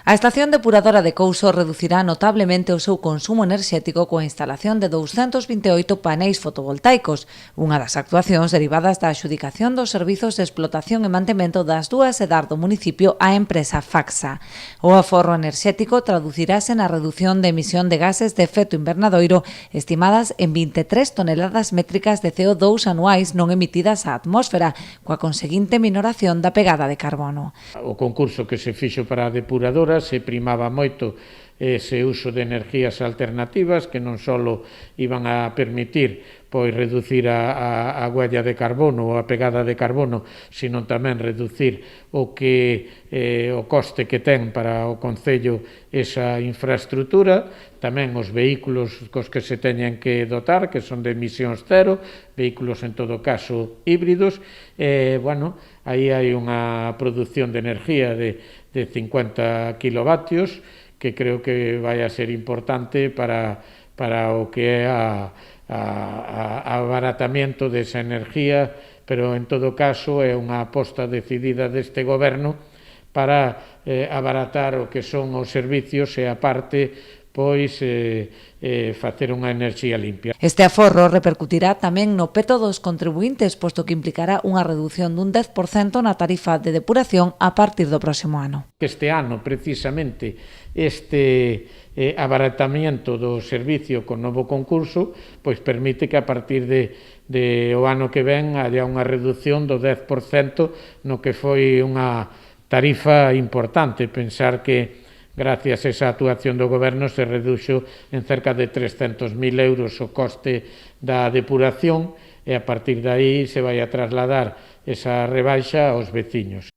A estación depuradora de Couso reducirá notablemente o seu consumo enerxético coa instalación de 228 paneis fotovoltaicos, unha das actuacións derivadas da adxudicación dos servizos de explotación e mantemento das dúas EDAR do municipio á empresa Facsa. O aforro enerxético traducirase na reducción de emisión de gases de efecto invernadoiro estimadas en 23 toneladas métricas de CO2 anuais non emitidas á atmósfera, coa conseguinte minoración da pegada de carbono. O concurso que se fixo para a depuradora se primaba moito ese uso de energías alternativas que non só iban a permitir reducir a huella de carbono ou a pegada de carbono, sino tamén reducir o coste que ten para o concello esa infraestructura, tamén os vehículos cos que se teñen que dotar, que son de emisións cero, vehículos en todo caso híbridos, aí hai unha produción de energía de 50 kilovatios, que creo que vai a ser importante para o que é abaratamento desa energía, pero en todo caso é unha aposta decidida deste goberno para abaratar o que son os servicios e aparte facer unha enerxía limpia. Este aforro repercutirá tamén no peto dos contribuintes, posto que implicará unha reducción dun 10% na tarifa de depuración a partir do próximo ano. Este ano, precisamente, este abaratamiento do servicio con novo concurso permite que a partir de o ano que ven haya unha reducción do 10% no que foi unha tarifa importante. Pensar que gracias a esa actuación do goberno se reduxo en cerca de 300.000 euros o coste da depuración e a partir de aí se vai a trasladar esa rebaixa aos veciños.